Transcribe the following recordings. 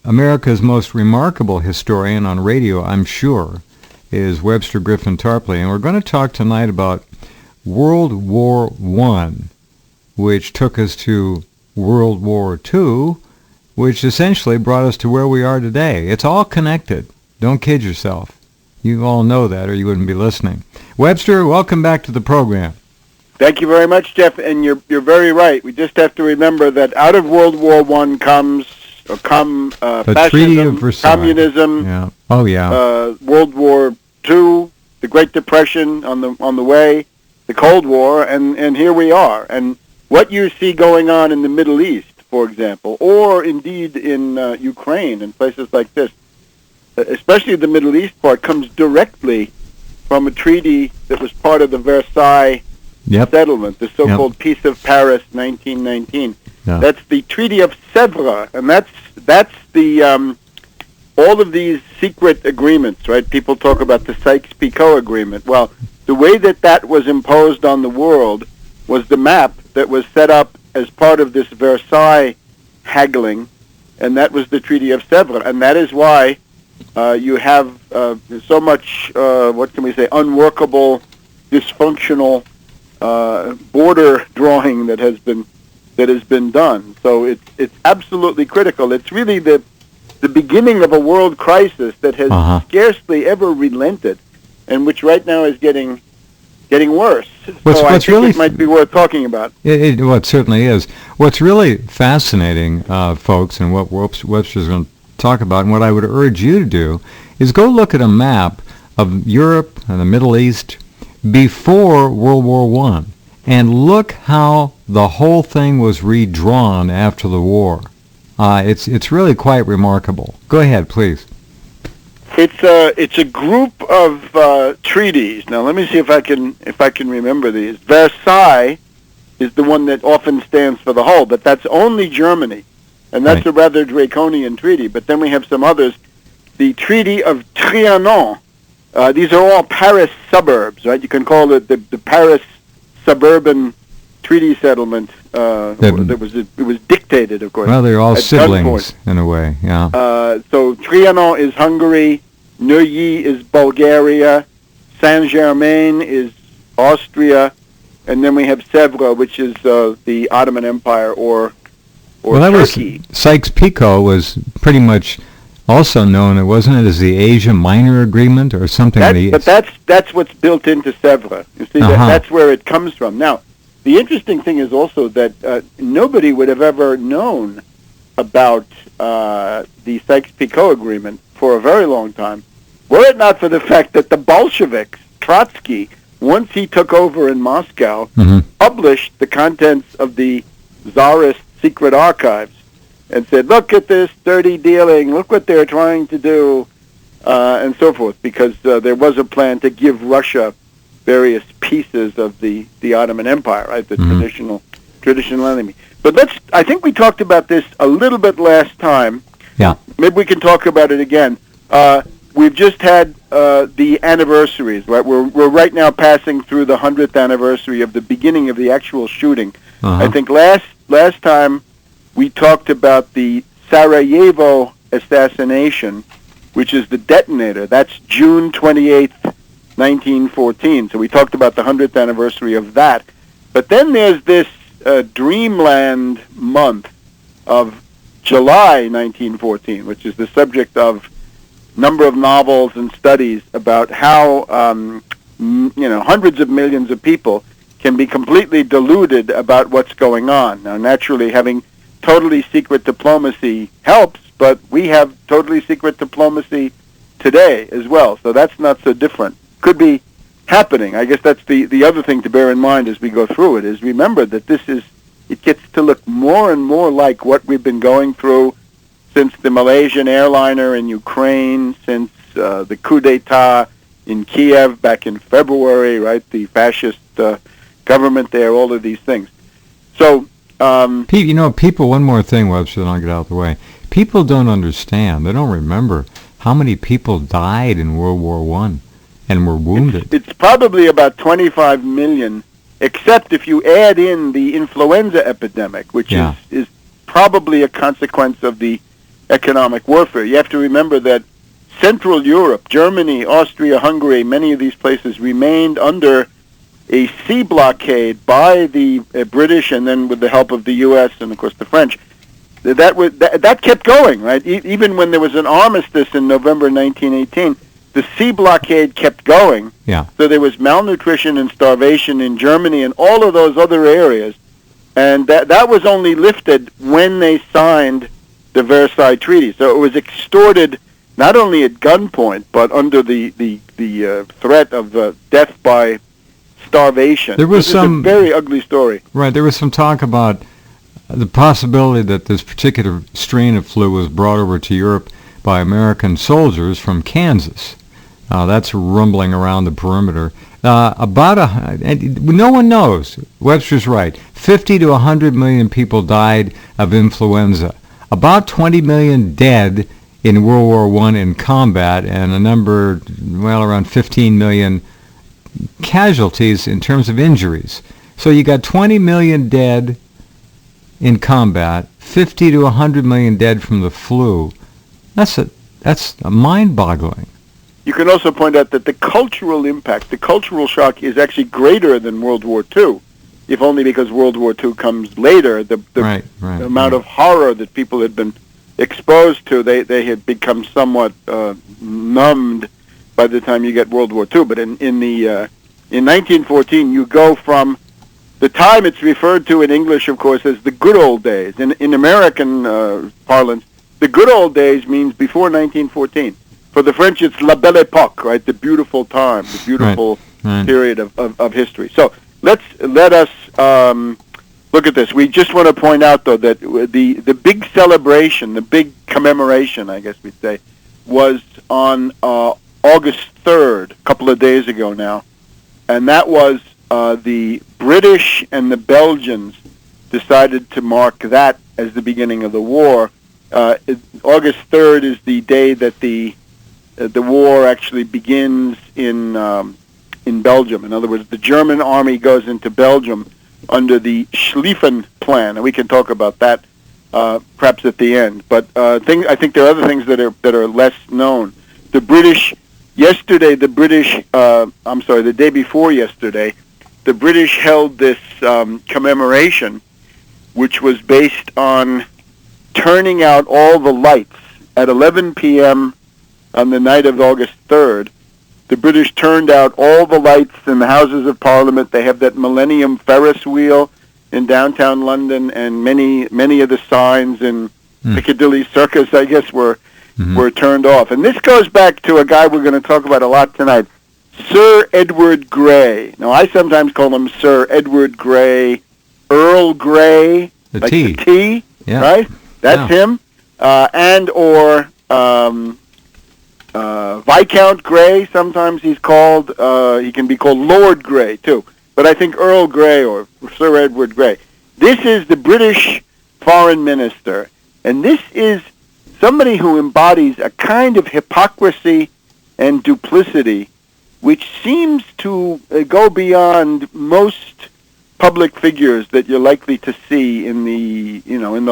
America's most remarkable historian on radio, I'm sure, is Webster Griffin Tarpley. And we're going to talk tonight about World War I, which took us to World War II, which essentially brought us to where we are today. It's all connected. Don't kid yourself. You all know that, or you wouldn't be listening. Webster, welcome back to the program. Thank you very much, Jeff, and you're very right. We just have to remember that out of World War I comes fascism, communism, World War II, the Great Depression on the way, the Cold War, and here we are. And what you see going on in the Middle East, for example, or indeed in Ukraine and places like this, especially the Middle East part, comes directly from a treaty that was part of the Versailles settlement, the so-called Peace of Paris, 1919. Yeah. That's the Treaty of Sèvres, and that's the all of these secret agreements, right? People talk about the Sykes-Picot Agreement. Well, the way that was imposed on the world was the map that was set up as part of this Versailles haggling, and that was the Treaty of Sèvres, and that is why you have so much, unworkable, dysfunctional border drawing that has been done. So it's absolutely critical. It's really the beginning of a world crisis that has scarcely ever relented, and which right now is getting worse. I think it might be worth talking about. It certainly is. What's really fascinating, folks, and what Webster's going to talk about, and what I would urge you to do, is go look at a map of Europe and the Middle East before World War I, and look how the whole thing was redrawn after the war. It's really quite remarkable. Go ahead, please. It's a group of treaties. Now let me see if I can remember these. Versailles is the one that often stands for the whole, but that's only Germany, and that's a rather draconian treaty. But then we have some others. The Treaty of Trianon. These are all Paris suburbs, right? You can call it the Paris suburban treaty settlement. It was dictated, of course. Well, they're all siblings in a way, yeah. So Trianon is Hungary, Neuilly is Bulgaria, Saint-Germain is Austria, and then we have Sèvres, which is the Ottoman Empire or Turkey. Sykes-Picot was pretty much also known, wasn't it, as the Asia Minor Agreement or something? But that's what's built into Sèvres. You see, that's where it comes from. Now, the interesting thing is also that nobody would have ever known about the Sykes-Picot Agreement for a very long time, were it not for the fact that the Bolsheviks, Trotsky, once he took over in Moscow, published the contents of the Tsarist secret archives and said, look at this dirty dealing, look what they're trying to do, and so forth, because there was a plan to give Russia various pieces of the Ottoman Empire, right, the traditional enemy. But I think we talked about this a little bit last time. Yeah. Maybe we can talk about it again. We've just had the anniversaries, right? We're right now passing through the 100th anniversary of the beginning of the actual shooting. I think last time we talked about the Sarajevo assassination, which is the detonator. That's June 28th, 1914. So we talked about the 100th anniversary of that. But then there's this dreamland month of July 1914, which is the subject of number of novels and studies about how hundreds of millions of people can be completely deluded about what's going on. Now, naturally, having totally secret diplomacy helps, but we have totally secret diplomacy today as well, so that's not so different. Could be happening. I guess that's the other thing to bear in mind as we go through it, is remember that it gets to look more and more like what we've been going through since the Malaysian airliner in Ukraine, since the coup d'etat in Kiev back in February, right, the fascist government there, all of these things. So, people, one more thing, Webster, then I'll get out of the way. People don't understand. They don't remember how many people died in World War I and were wounded. It's probably about 25 million, except if you add in the influenza epidemic, which is probably a consequence of the economic warfare. You have to remember that Central Europe, Germany, Austria, Hungary, many of these places remained under a sea blockade by the British, and then with the help of the U.S. and, of course, the French. That kept going, right? Even when there was an armistice in November 1918, the sea blockade kept going. Yeah. So there was malnutrition and starvation in Germany and all of those other areas. And that was only lifted when they signed the Versailles Treaty. So it was extorted not only at gunpoint, but under the threat of death by starvation. There was a very ugly story. Right. There was some talk about the possibility that this particular strain of flu was brought over to Europe by American soldiers from Kansas. That's rumbling around the perimeter. No one knows. Webster's right. 50 to 100 million people died of influenza. About 20 million dead in World War I in combat, and a number, around 15 million casualties in terms of injuries. So you got 20 million dead in combat, 50 to 100 million dead from the flu. That's mind-boggling. You can also point out that the cultural impact, the cultural shock, is actually greater than World War II, if only because World War II comes later. The amount of horror that people had been exposed to, they had become somewhat numbed by the time you get World War II. But in 1914, you go from the time it's referred to in English, of course, as the good old days. In American parlance, the good old days means before 1914. For the French, it's la belle époque, right? The beautiful time, the beautiful period of history. So let us look at this. We just want to point out, though, that the big celebration, the big commemoration, I guess we'd say, was on August 3rd, a couple of days ago now, and that was the British and the Belgians decided to mark that as the beginning of the war. August 3rd is the day that the war actually begins in Belgium. In other words, the German army goes into Belgium under the Schlieffen Plan, and we can talk about that perhaps at the end. But I think there are other things that are less known. The day before yesterday, the British held this commemoration, which was based on turning out all the lights at 11 p.m. on the night of August 3rd. The British turned out all the lights in the Houses of Parliament. They have that Millennium Ferris wheel in downtown London, and many of the signs in Piccadilly Circus, I guess, were turned off. And this goes back to a guy we're going to talk about a lot tonight, Sir Edward Grey. Now, I sometimes call him Sir Edward Grey, Earl Grey, the T, right? That's him. And/or Viscount Grey, sometimes he's called. He can be called Lord Grey, too. But I think Earl Grey or Sir Edward Grey. This is the British foreign minister. And this is somebody who embodies a kind of hypocrisy and duplicity which seems to go beyond most public figures that you're likely to see in the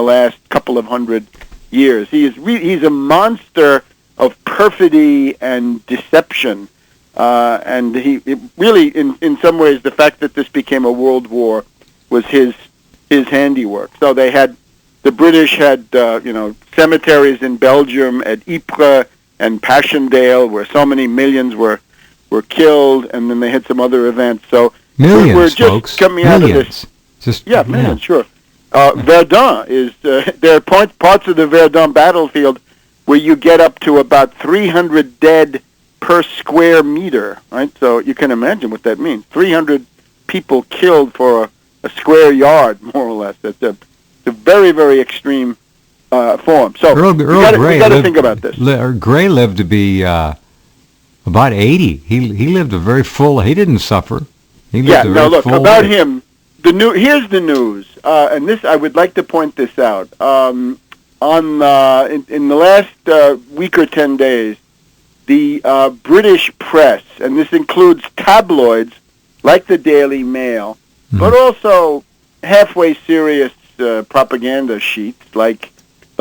last couple of hundred years. He's a monster of perfidy and deception, and he really, in some ways, the fact that this became a world war was his handiwork. So the British had cemeteries in Belgium at Ypres and Passchendaele, where so many millions were killed, and then they had some other events. So millions, we're just folks. coming Millions. out of this. Millions, sure. Verdun is there are parts of the Verdun battlefield where you get up to about 300 dead per square meter, right? So you can imagine what that means. 300 people killed for a square yard, more or less. That's a very, very extreme form. So Earl we got to think about this. Grey lived to be about 80. He lived a very full. He didn't suffer. Look about him. Here's the news, and this I would like to point this out. In the last week or 10 days, the British press, and this includes tabloids like the Daily Mail, but also halfway serious propaganda sheets like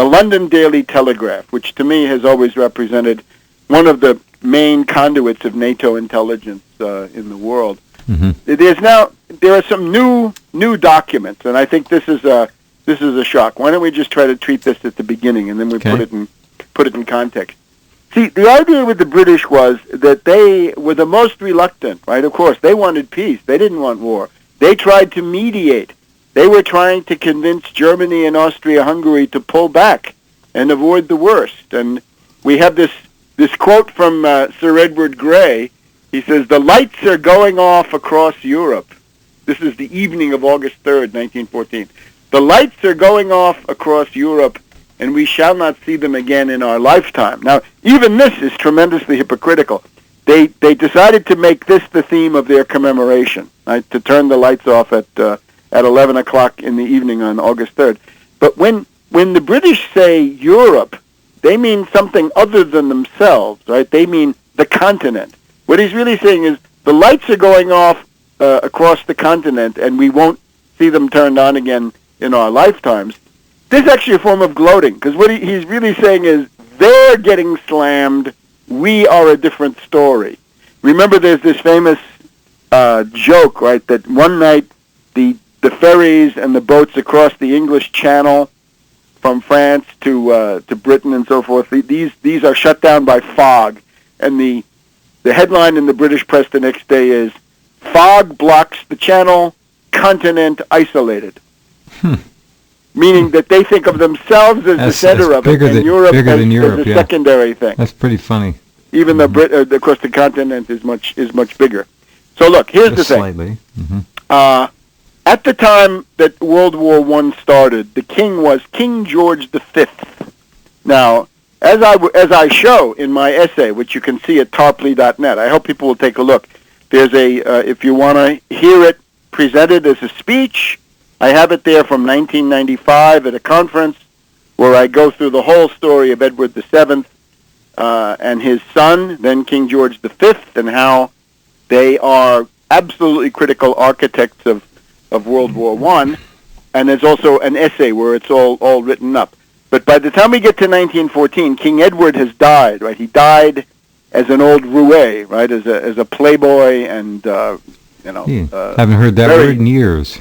the London Daily Telegraph, which to me has always represented one of the main conduits of NATO intelligence in the world. There are some new documents, and I think this is a shock. Why don't we just try to treat this at the beginning, and then we put it in context. See, the idea with the British was that they were the most reluctant, right? Of course, they wanted peace. They didn't want war. They tried to mediate. They were trying to convince Germany and Austria-Hungary to pull back and avoid the worst. And we have this quote from Sir Edward Grey. He says, "The lights are going off across Europe." This is the evening of August 3rd, 1914. "The lights are going off across Europe, and we shall not see them again in our lifetime." Now, even this is tremendously hypocritical. They decided to make this the theme of their commemoration, right? To turn the lights off at 11 o'clock in the evening on August 3rd. But when the British say Europe, they mean something other than themselves, right? They mean the continent. What he's really saying is the lights are going off across the continent, and we won't see them turned on again in our lifetimes. This is actually a form of gloating, because what he's really saying is they're getting slammed, we are a different story. Remember, there's this famous joke, right, that one night the ferries and the boats across the English Channel from France to Britain and so forth, these are shut down by fog, and the headline in the British press the next day is, "Fog blocks the channel, continent isolated." Meaning that they think of themselves as the center of it, and Europe as a secondary thing. That's pretty funny. Even though, of course, the continent is much bigger. So look, here's the thing. Slightly. At the time that World War I started, the king was King George V. Now, as I show in my essay, which you can see at tarpley.net, I hope people will take a look. There's if you want to hear it presented as a speech, I have it there from 1995 at a conference where I go through the whole story of Edward VII and his son, then King George V, and how they are absolutely critical architects of World War I. And there's also an essay where it's all written up. But by the time we get to 1914, King Edward has died, right? He died as an old roue, right? As a playboy, and haven't heard that word in years.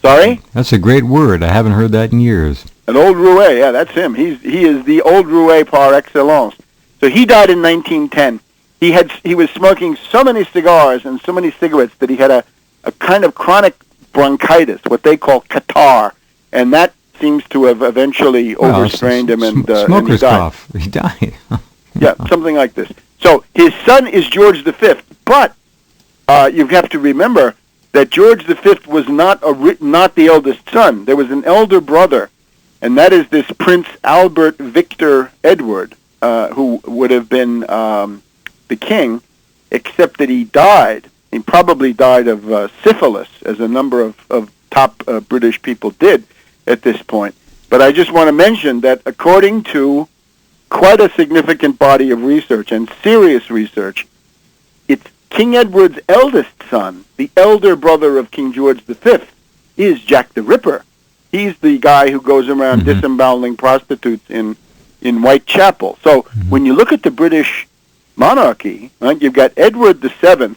Sorry? That's a great word. I haven't heard that in years. An old roue, yeah, that's him. He is the old roue par excellence. So he died in 1910. He was smoking so many cigars and so many cigarettes that he had a kind of chronic bronchitis, what they call catarrh, and that seems to have eventually overstrained him, and smoker's he died. Cough. He died. Yeah, something like this. So his son is George V, but you have to remember that George V was not the eldest son. There was an elder brother, and that is this Prince Albert Victor Edward, who would have been the king, except that he died. He probably died of syphilis, as a number of top British people did at this point. But I just want to mention that according to quite a significant body of research, and serious research, it's King Edward's eldest son, the elder brother of King George V, is Jack the Ripper. He's the guy who goes around disemboweling prostitutes in Whitechapel. So when you look at the British monarchy, right, you've got Edward VII,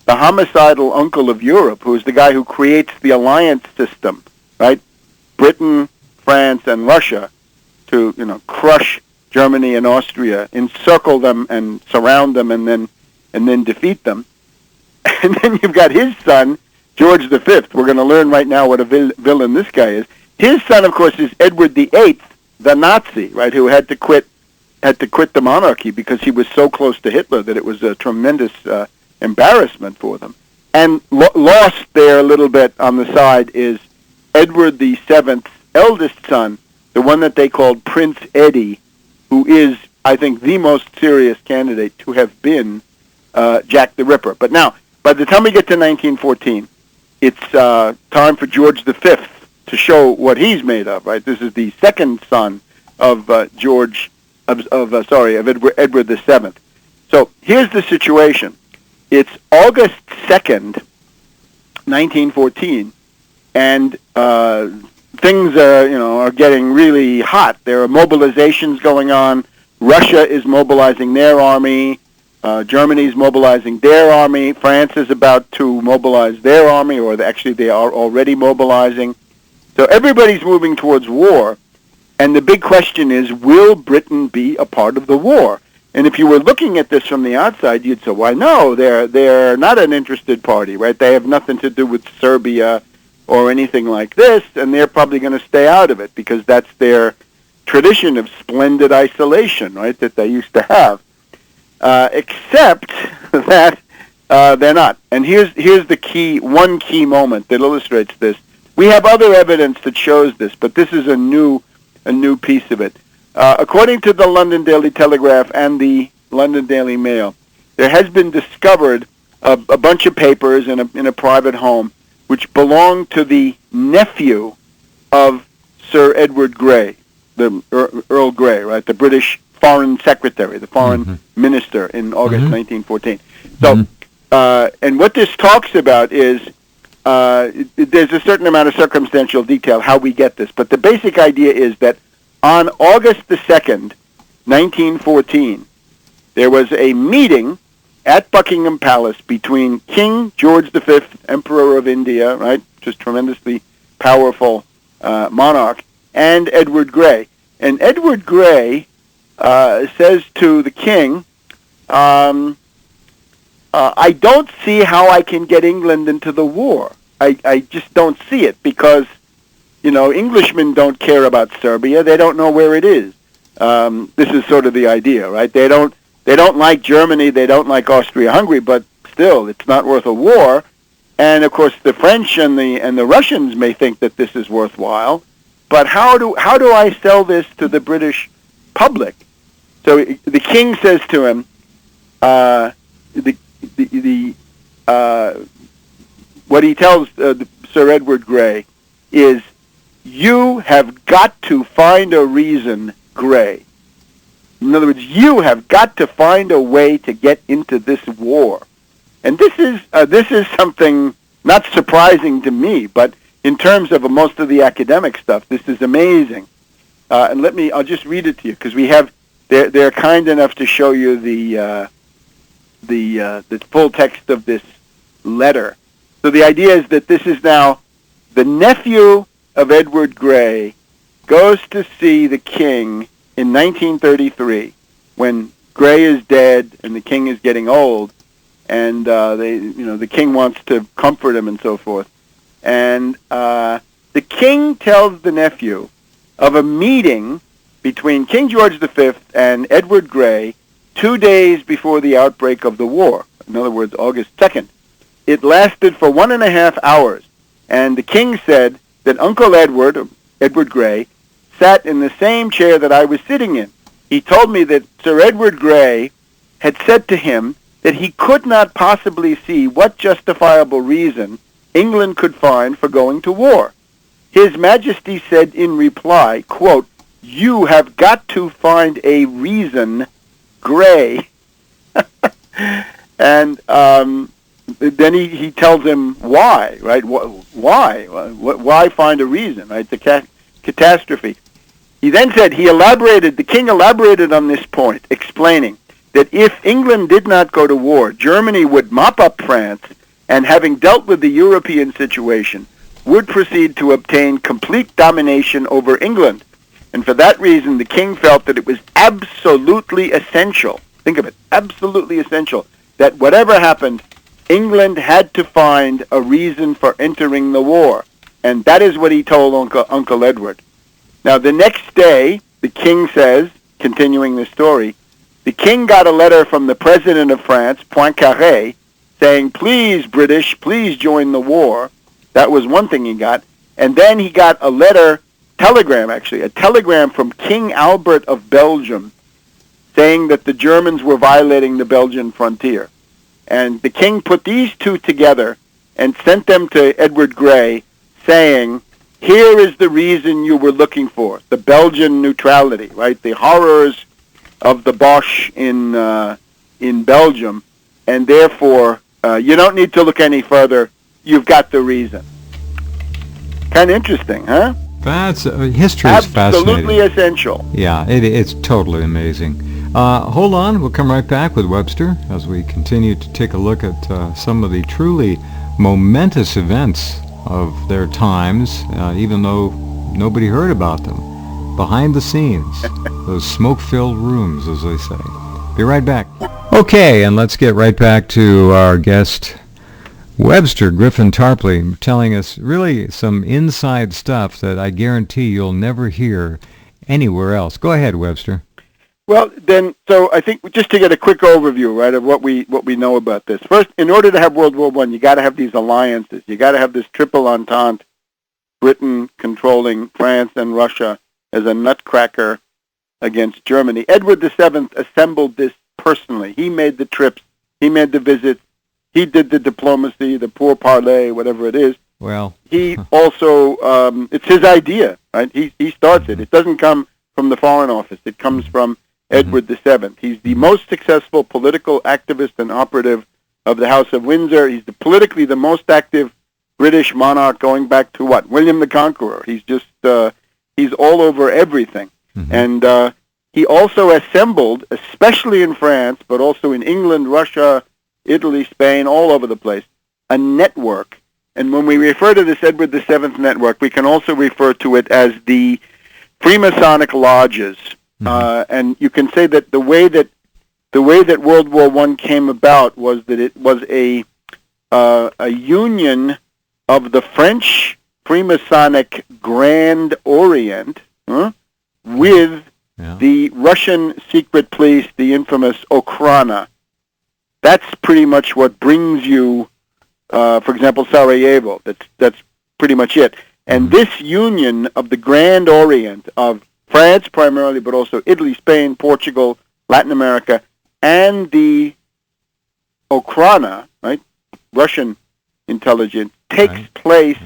the homicidal uncle of Europe, who's the guy who creates the alliance system, right? Britain, France, and Russia to, crush Germany and Austria, encircle them and surround them, and then defeat them. And then you've got his son, George V. We're going to learn right now what a villain this guy is. His son, of course, is Edward VIII, the Nazi, right, who had to quit the monarchy because he was so close to Hitler that it was a tremendous embarrassment for them. And lost there a little bit on the side is Edward VII's eldest son, the one that they called Prince Eddie, who is, I think, the most serious candidate to have been Jack the Ripper. But now, by the time we get to 1914, it's time for George V to show what he's made of. Right? This is the second son of Edward VII. So here's the situation. It's August 2nd, 1914, and things are getting really hot. There are mobilizations going on. Russia is mobilizing their army. Germany's mobilizing their army. France is about to mobilize their army, or actually they are already mobilizing. So everybody's moving towards war. And the big question is, will Britain be a part of the war? And if you were looking at this from the outside, you'd say, why, no, they're not an interested party, right? They have nothing to do with Serbia or anything like this, and they're probably going to stay out of it because that's their tradition of splendid isolation, right, that they used to have. Except that they're not. And here's the one key moment that illustrates this. We have other evidence that shows this, but this is a new piece of it. According to the London Daily Telegraph and the London Daily Mail, there has been discovered a bunch of papers in a private home which belong to the nephew of Sir Edward Grey, the Earl Grey, right, the British Foreign Secretary, the Foreign Minister in August 1914. So, and what this talks about is there's a certain amount of circumstantial detail how we get this, but the basic idea is that on August the 2nd, 1914, there was a meeting at Buckingham Palace between King George V, Emperor of India, right, just tremendously powerful monarch, and Edward Grey. And Edward Grey says to the king, I don't see how I can get England into the war. I just don't see it because, Englishmen don't care about Serbia. They don't know where it is. This is sort of the idea, right? They don't like Germany. They don't like Austria-Hungary, but still, it's not worth a war. And of course, the French and the Russians may think that this is worthwhile. But how do I sell this to the British public? So the king says to him, what he tells Sir Edward Grey is, you have got to find a reason, Grey. In other words, you have got to find a way to get into this war. And this is something not surprising to me, but in terms of most of the academic stuff, this is amazing. And I'll just read it to you because they're kind enough to show you the full text of this letter. So the idea is that this is now the nephew of Edward Grey goes to see the king in 1933 when Grey is dead and the king is getting old, and the king wants to comfort him and so forth. And the king tells the nephew of a meeting between King George V and Edward Grey 2 days before the outbreak of the war. In other words, August 2nd. It lasted for 1.5 hours, and the king said that Uncle Edward Grey, sat in the same chair that I was sitting in. He told me that Sir Edward Grey had said to him that he could not possibly see what justifiable reason England could find for going to war. His Majesty said in reply, quote, you have got to find a reason, Grey. And then he tells him why, right? Why find a reason, right? The catastrophe. He then said the king elaborated on this point, explaining that if England did not go to war, Germany would mop up France, and having dealt with the European situation, would proceed to obtain complete domination over England. And for that reason, the king felt that it was absolutely essential, think of it, absolutely essential, that whatever happened, England had to find a reason for entering the war. And that is what he told Uncle Edward. Now, the next day, the king says, continuing the story, the king got a letter from the president of France, Poincaré, saying, please, British, please join the war. That was one thing he got. And then he got a telegram from King Albert of Belgium, saying that the Germans were violating the Belgian frontier. And the king put these two together and sent them to Edward Grey, saying, here is the reason you were looking for, the Belgian neutrality, right? The horrors of the Boche in Belgium, and therefore you don't need to look any further. You've got the reason. Kind of interesting, huh? That's history is fascinating. Absolutely essential. Yeah, it's totally amazing. Hold on, we'll come right back with Webster as we continue to take a look at some of the truly momentous events of their times, even though nobody heard about them. Behind the scenes, those smoke-filled rooms, as they say. Be right back. Okay, and let's get right back to our guest, Webster Griffin Tarpley, telling us really some inside stuff that I guarantee you'll never hear anywhere else. Go ahead, Webster. Well, then, so I think just to get a quick overview, right, of what we know about this. First, in order to have World War I, you got to have these alliances. You got to have this triple entente, Britain controlling France and Russia as a nutcracker against Germany. Edward VII assembled this personally. He made the trips. He made the visits. He did the diplomacy, the pourparlers, whatever it is. Well, he also, it's his idea, right? He starts it. It doesn't come from the Foreign Office. It comes from Edward VII. He's the most successful political activist and operative of the House of Windsor. He's politically the most active British monarch going back to what? William the Conqueror. He's just, he's all over everything. And he also assembled, especially in France, but also in England, Russia, Italy, Spain, all over the place, a network. And when we refer to this Edward VII network, we can also refer to it as the Freemasonic lodges. And you can say that the way that World War I came about was that it was a union of the French Freemasonic Grand Orient with the Russian secret police, the infamous Okhrana. That's pretty much what brings you, for example, Sarajevo. That's pretty much it. And this union of the Grand Orient of France primarily, but also Italy, Spain, Portugal, Latin America, and the Okhrana, right, Russian intelligence, takes place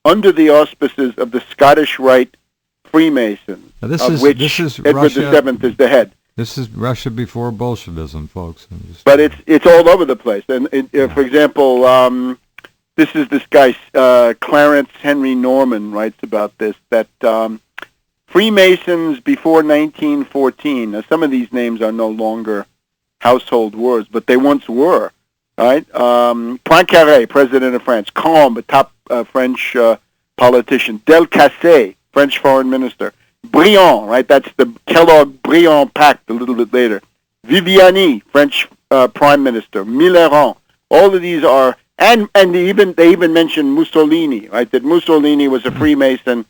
under the auspices of the Scottish Rite Freemasons, of which Edward VII is the head. This is Russia before Bolshevism, folks. But it's all over the place. And for example, this is this guy, Clarence Henry Norman writes about this, that Freemasons before 1914, now some of these names are no longer household words, but they once were, right? Poincaré, president of France. Combes, a top French politician. Delcasse, French foreign minister. Briand, right? That's the Kellogg-Briand Pact a little bit later. Viviani, French prime minister. Mitterrand. All of these are, and they even mentioned Mussolini, right? That Mussolini was a Freemason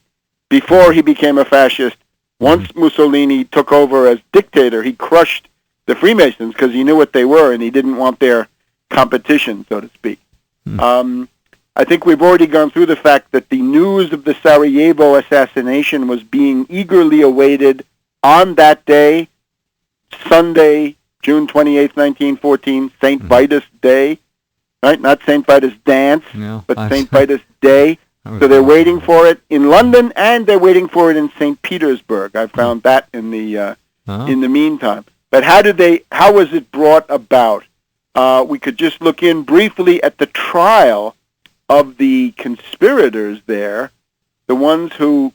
before he became a fascist. Once Mussolini took over as dictator, he crushed the Freemasons because he knew what they were and he didn't want their competition, so to speak. I think we've already gone through the fact that the news of the Sarajevo assassination was being eagerly awaited on that day, Sunday, June 28th, 1914, St. Vitus Day, right? Not St. Vitus Dance, but St. Vitus Day. So they're waiting for it in London, and they're waiting for it in St. Petersburg. I found that in the meantime. But how was it brought about? We could just look in briefly at the trial of the conspirators there, the ones who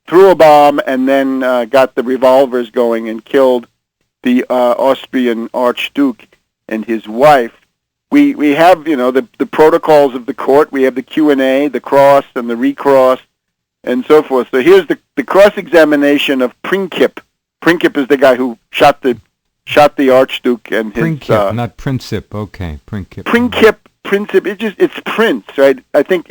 threw a bomb and then got the revolvers going and killed the Austrian Archduke and his wife. We have, the protocols of the court. We have the Q&A, the cross and the recross, and so forth. So here's the cross-examination of Princip. Princip is the guy who shot the Archduke and his... Princip, not Princip. Okay, Princip. Princip. It's Prince, right? I think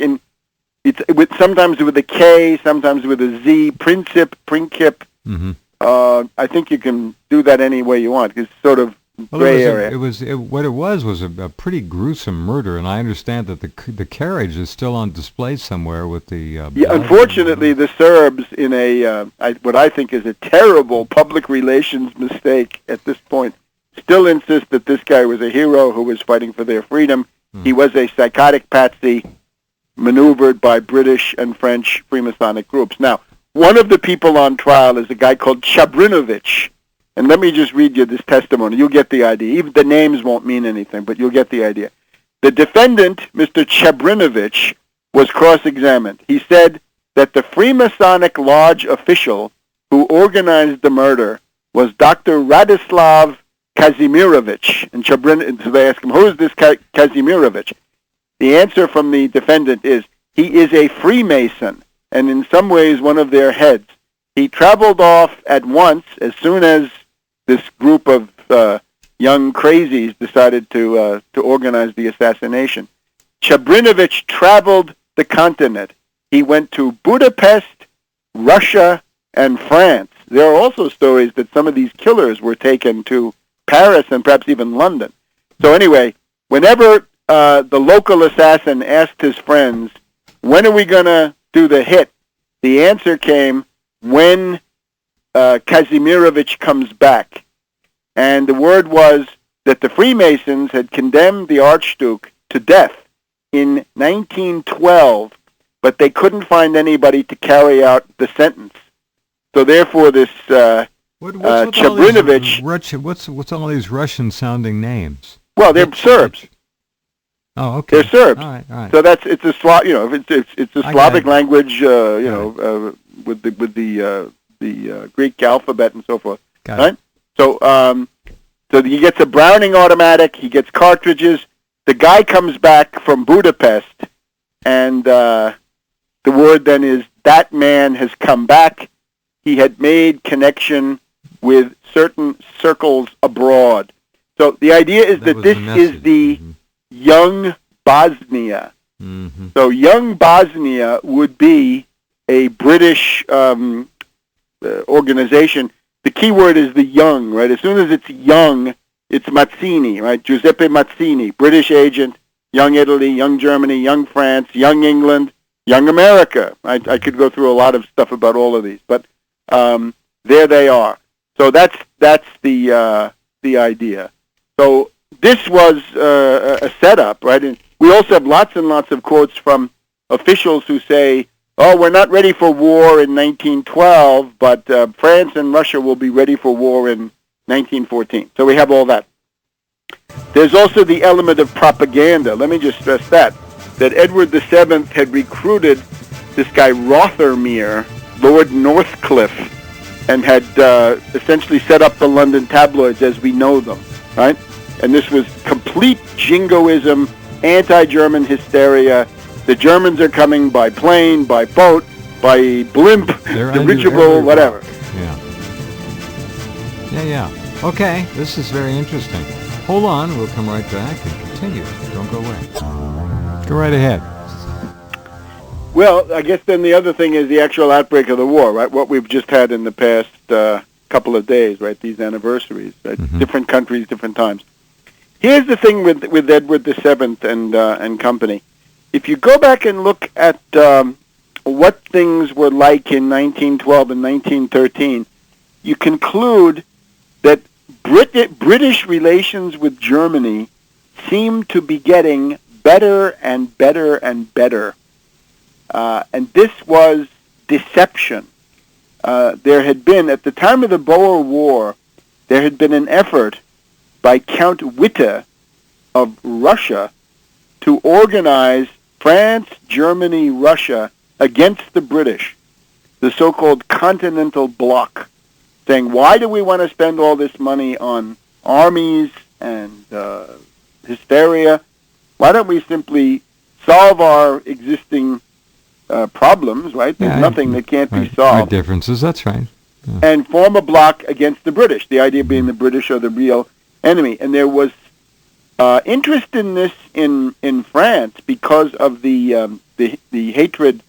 sometimes with a K, sometimes with a Z. Princip. I think you can do that any way you want. It's sort of gray area. What it was a pretty gruesome murder, and I understand that the carriage is still on display somewhere with the. Unfortunately, the Serbs, in what I think is a terrible public relations mistake at this point, still insist that this guy was a hero who was fighting for their freedom. He was a psychotic patsy maneuvered by British and French Freemasonic groups. Now, one of the people on trial is a guy called Chabrinovich. And let me just read you this testimony. You'll get the idea. Even the names won't mean anything, but you'll get the idea. The defendant, Mr. Chabrinovich, was cross-examined. He said that the Freemasonic Lodge official who organized the murder was Dr. Radislav Kazimierovich. And so they ask him, who is this Kazimierovich? The answer from the defendant is, he is a Freemason, and in some ways one of their heads. He traveled off at once as soon as this group of young crazies decided to organize the assassination. Chabrinovich traveled the continent. He went to Budapest, Russia, and France. There are also stories that some of these killers were taken to Paris and perhaps even London. So anyway, whenever the local assassin asked his friends, when are we going to do the hit? The answer came, when Kazimierovich comes back. And the word was that the Freemasons had condemned the Archduke to death in 1912, but they couldn't find anybody to carry out the sentence. So therefore, this Chabrinovich... What's all these Russian-sounding names? Well, they're Serbs. Oh, okay. They're Serbs. All right. So it's a it's a Slavic language, with the Greek alphabet and so forth. Right? So so he gets a Browning automatic. He gets cartridges. The guy comes back from Budapest, and the word then is that man has come back. He had made connection with certain circles abroad. So the idea is that this is the Young Bosnia. Mm-hmm. So Young Bosnia would be a British organization. The key word is the young, right? As soon as it's young, it's Mazzini, right? Giuseppe Mazzini, British agent, Young Italy, Young Germany, Young France, Young England, Young America. I could go through a lot of stuff about all of these, but there they are. So that's the idea. So this was a setup, right? And we also have lots and lots of quotes from officials who say, oh, we're not ready for war in 1912, but France and Russia will be ready for war in 1914. So we have all that. There's also the element of propaganda. Let me just stress that Edward VII had recruited this guy Rothermere, Lord Northcliffe, and had essentially set up the London tabloids as we know them, right? And this was complete jingoism, anti-German hysteria. The Germans are coming by plane, by boat, by blimp, dirigible, whatever. Yeah. Okay, this is very interesting. Hold on, we'll come right back and continue. Don't go away. Go right ahead. Well, I guess then the other thing is the actual outbreak of the war, right? What we've just had in the past couple of days, right? These anniversaries, right? Mm-hmm. Different countries, different times. Here's the thing with Edward VII and company. If you go back and look at what things were like in 1912 and 1913, you conclude that British relations with Germany seem to be getting better and better and better. And this was deception. There had been, at the time of the Boer War, there had been an effort by Count Witte of Russia to organize France, Germany, Russia against the British, the so-called Continental Bloc, saying, why do we want to spend all this money on armies and hysteria? Why don't we simply solve our existing problems, right? There's nothing that can't be solved. Our differences, that's right. Yeah. And form a bloc against the British, the idea being the British are the real enemy. And there was interest in this in France because of the hatred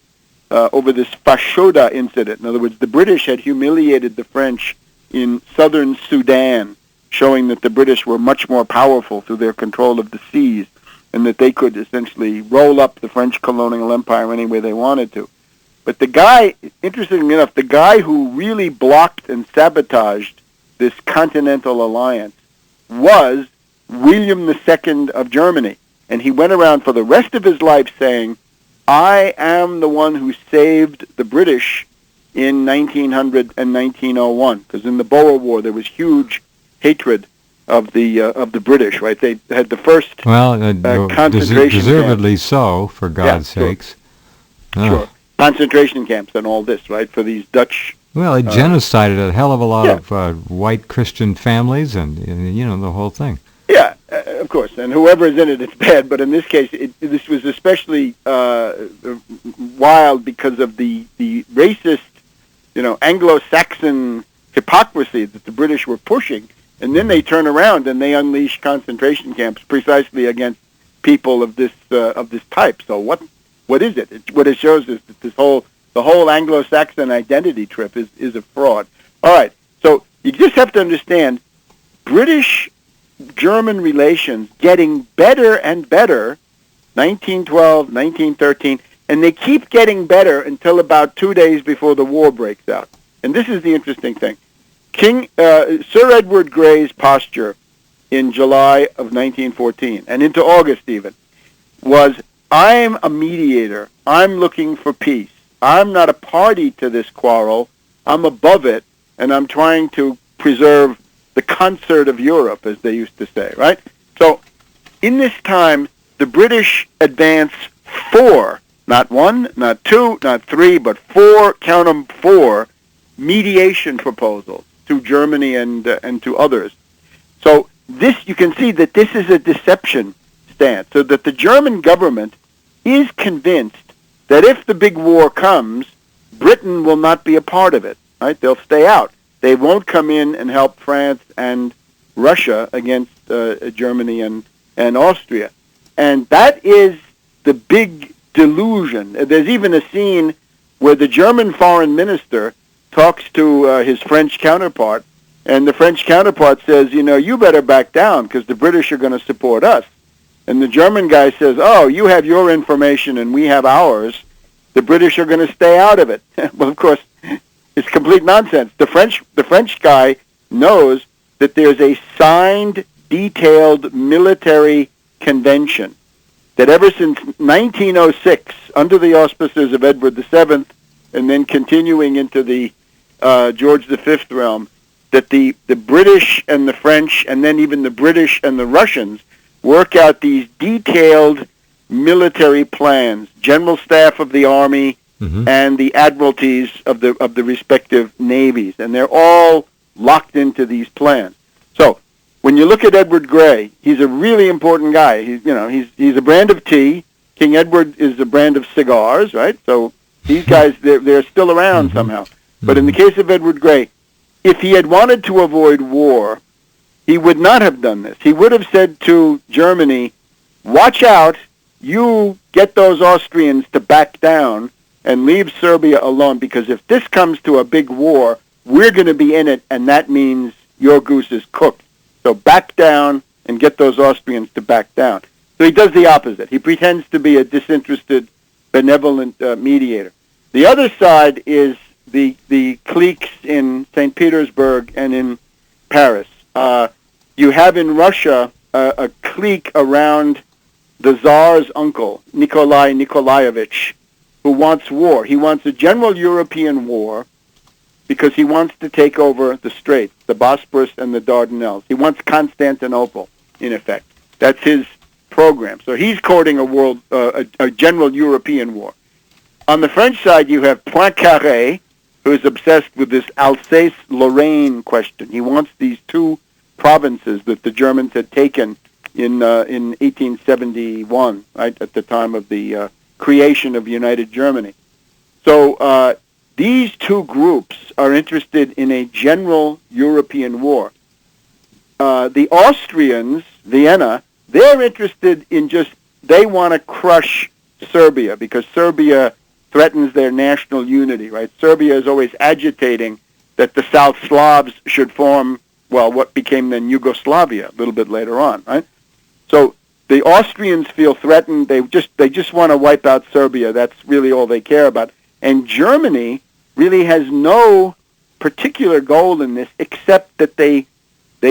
over this Fashoda incident. In other words, the British had humiliated the French in southern Sudan, showing that the British were much more powerful through their control of the seas, and that they could essentially roll up the French colonial empire any way they wanted to. But the guy, interestingly enough, the guy who really blocked and sabotaged this continental alliance was William II of Germany. And he went around for the rest of his life saying, I am the one who saved the British in 1900 and 1901. Because in the Boer War, there was huge hatred of the British, right? They had the first concentration deservedly camp. So, for God's sakes. Sure. concentration camps and all this, right, for these Dutch. Well, it genocided a hell of a lot of white Christian families and, the whole thing. Yeah, of course, and whoever's in it, it's bad. But in this case, this was especially wild because of the racist, Anglo-Saxon hypocrisy that the British were pushing, and then they turn around and they unleash concentration camps precisely against people of this type. So what is it? What it shows is that the whole Anglo-Saxon identity trip is a fraud. All right, so you just have to understand British-German relations getting better and better, 1912, 1913, and they keep getting better until about 2 days before the war breaks out. And this is the interesting thing. Sir Edward Grey's posture in July of 1914, and into August even, was, I'm a mediator. I'm looking for peace. I'm not a party to this quarrel. I'm above it, and I'm trying to preserve the concert of Europe, as they used to say, right? So in this time, the British advance 4, not 1, not 2, not 3, but 4, count them 4, mediation proposals to Germany and to others. So you can see that this is a deception stance, so that the German government is convinced that if the big war comes, Britain will not be a part of it, right? They'll stay out. They won't come in and help France and Russia against Germany and Austria. And that is the big delusion. There's even a scene where the German foreign minister talks to his French counterpart, and the French counterpart says, you better back down because the British are going to support us. And the German guy says, oh, you have your information and we have ours. The British are going to stay out of it. Well, of course, it's complete nonsense. The French guy knows that there's a signed, detailed military convention that ever since 1906, under the auspices of Edward VII, and then continuing into the George V realm, that the British and the French, and then even the British and the Russians, work out these detailed military plans, general staff of the army, and the admiralties of the respective navies, and they're all locked into these plans. So when you look at Edward Grey, he's a really important guy. He's a brand of tea. King Edward is a brand of cigars, right? So these guys, they're still around somehow. But in the case of Edward Grey, if he had wanted to avoid war, he would not have done this. He would have said to Germany, watch out, you get those Austrians to back down and leave Serbia alone, because if this comes to a big war, we're going to be in it, and that means your goose is cooked. So back down and get those Austrians to back down. So he does the opposite. He pretends to be a disinterested, benevolent mediator. The other side is the cliques in St. Petersburg and in Paris. You have in Russia a clique around the Tsar's uncle, Nikolai Nikolaevich, who wants war. He wants a general European war because he wants to take over the Straits, the Bosporus and the Dardanelles. He wants Constantinople, in effect. That's his program. So he's courting a general European war. On the French side, you have Poincaré, who is obsessed with this Alsace-Lorraine question. He wants these two provinces that the Germans had taken in 1871, right, at the time of the creation of United Germany. So these two groups are interested in a general European war. The Austrians, Vienna, they're interested in they want to crush Serbia because Serbia threatens their national unity, right? Serbia is always agitating that the South Slavs should form, what became then Yugoslavia a little bit later on, right? So the Austrians feel threatened. They just want to wipe out Serbia. That's really all they care about. And Germany really has no particular goal in this except that they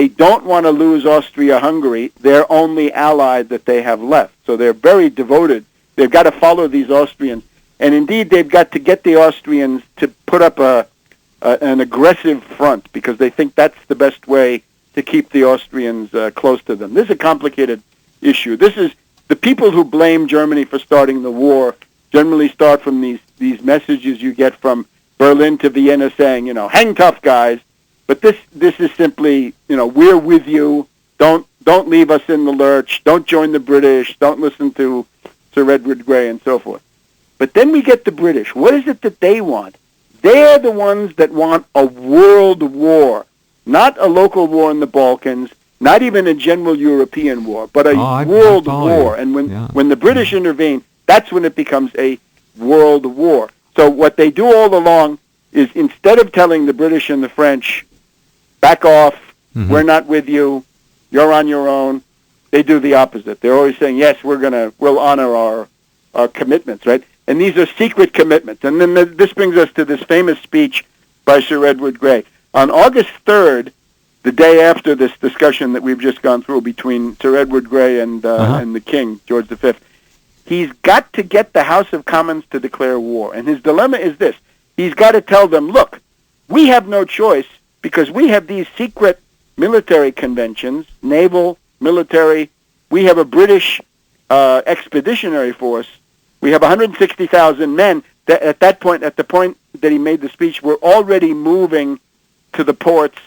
don't want to lose Austria-Hungary, their only ally that they have left. So they're very devoted. They've got to follow these Austrians. And indeed, they've got to get the Austrians to put up an aggressive front because they think that's the best way to keep the Austrians close to them. This is a complicated issue. This is the people who blame Germany for starting the war generally start from these messages you get from Berlin to Vienna saying, hang tough, guys. But this is simply, we're with you. Don't leave us in the lurch. Don't join the British. Don't listen to Sir Edward Grey and so forth. But then we get the British. What is it that they want? They're the ones that want a world war, not a local war in the Balkans, not even a general European war, but a world war. And when the British intervene, that's when it becomes a world war. So what they do all along is, instead of telling the British and the French, back off, we're not with you, you're on your own, they do the opposite. They're always saying, yes, we'll honor our commitments, right? And these are secret commitments. And then this brings us to this famous speech by Sir Edward Grey. On August 3rd, the day after this discussion that we've just gone through between Sir Edward Grey and the King, George V, he's got to get the House of Commons to declare war. And his dilemma is this. He's got to tell them, look, we have no choice because we have these secret military conventions, naval, military. We have a British expeditionary force. We have 160,000 men that at the point that he made the speech, were already moving to the ports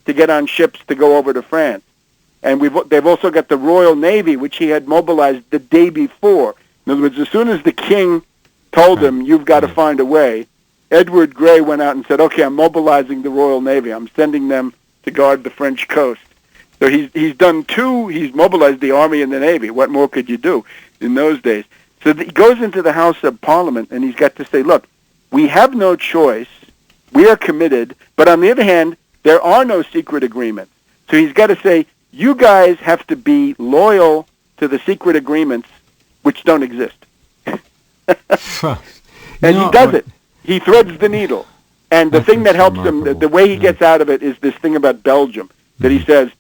to get on ships to go over to France. And they've also got the Royal Navy, which he had mobilized the day before. In other words, as soon as the king told him, you've got to find a way, Edward Grey went out and said, okay, I'm mobilizing the Royal Navy. I'm sending them to guard the French coast. So he's done two. He's mobilized the Army and the Navy. What more could you do in those days? So he goes into the House of Parliament, and he's got to say, look, we have no choice. We are committed. But on the other hand, there are no secret agreements. So he's got to say, you guys have to be loyal to the secret agreements which don't exist. And he does it. He threads the needle. And the thing that helps him, the way he gets out of it, is this thing about Belgium, that he says,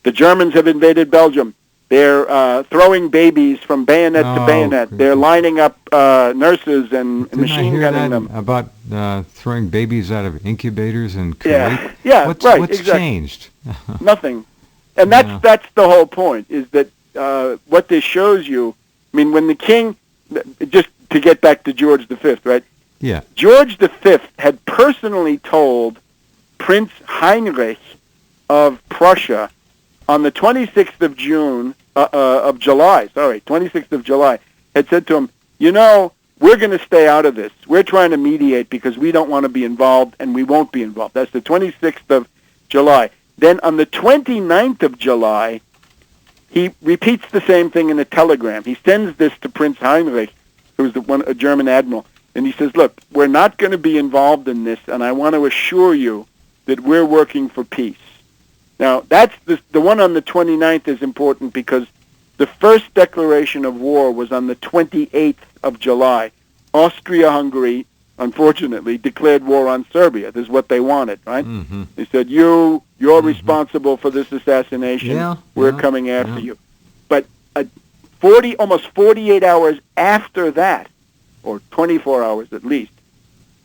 the Germans have invaded Belgium. They're throwing babies from bayonet to bayonet. They're lining up nurses and machine gunning them. About throwing babies out of incubators in Kuwait? Yeah, what's exactly. changed? Nothing. And that's the whole point, is that what this shows you, I mean, when the king, just to get back to George V, right? Yeah. George V had personally told Prince Heinrich of Prussia on the 26th of July, 26th of July, had said to him, we're going to stay out of this. We're trying to mediate because we don't want to be involved, and we won't be involved. That's the 26th of July. Then on the 29th of July, he repeats the same thing in a telegram. He sends this to Prince Heinrich, who's a German admiral, and he says, look, we're not going to be involved in this, and I want to assure you that we're working for peace. Now, that's the one on the 29th is important because the first declaration of war was on the 28th of July. Austria-Hungary, unfortunately, declared war on Serbia. This is what they wanted, right? Mm-hmm. They said, you're responsible for this assassination. Yeah, we're coming after you. But almost 48 hours after that, or 24 hours at least,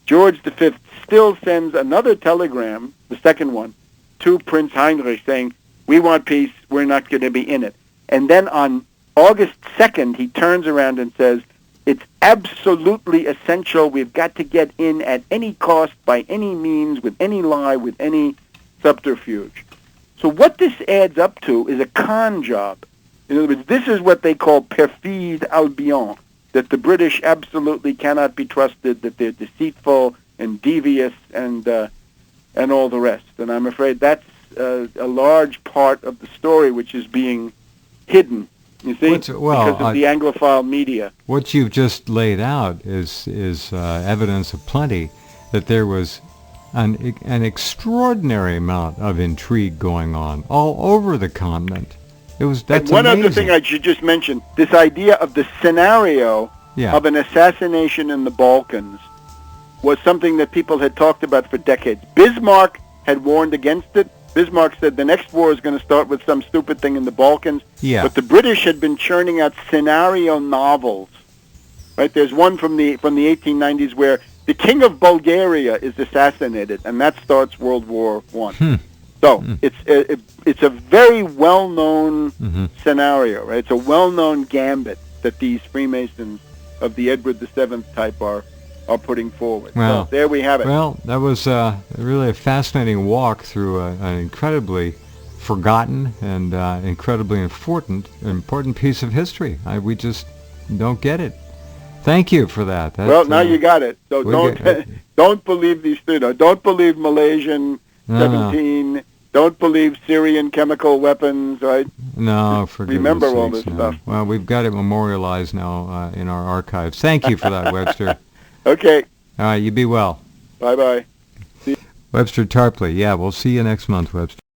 George V still sends another telegram, the second one, to Prince Heinrich saying, we want peace, we're not going to be in it. And then on August 2nd, he turns around and says, it's absolutely essential, we've got to get in at any cost, by any means, with any lie, with any subterfuge. So what this adds up to is a con job. In other words, this is what they call perfide Albion, that the British absolutely cannot be trusted, that they're deceitful and devious and all the rest. And I'm afraid that's a large part of the story which is being hidden, you see, because of the Anglophile media. What you've just laid out is evidence aplenty that there was an extraordinary amount of intrigue going on all over the continent. That's one amazing. other thing I should just mention, this idea of the scenario of an assassination in the Balkans was something that people had talked about for decades. Bismarck had warned against it. Bismarck said the next war is going to start with some stupid thing in the Balkans. Yeah. But the British had been churning out scenario novels. Right? There's one from the 1890s where the King of Bulgaria is assassinated, and that starts World War I. So it's a very well-known scenario, right? It's a well-known gambit that these Freemasons of the Edward VII type are putting forward. Well, so there we have it. Well, that was really a fascinating walk through an incredibly forgotten and incredibly important piece of history. We just don't get it. Thank you for that. Well, now you got it. So don't believe these things. Don't believe Malaysian 17. No. Don't believe Syrian chemical weapons, right? No, for remember all this stuff. Well, we've got it memorialized now in our archives. Thank you for that, Webster. Okay. All right, you be well. Bye-bye. Webster Tarpley. Yeah, we'll see you next month, Webster.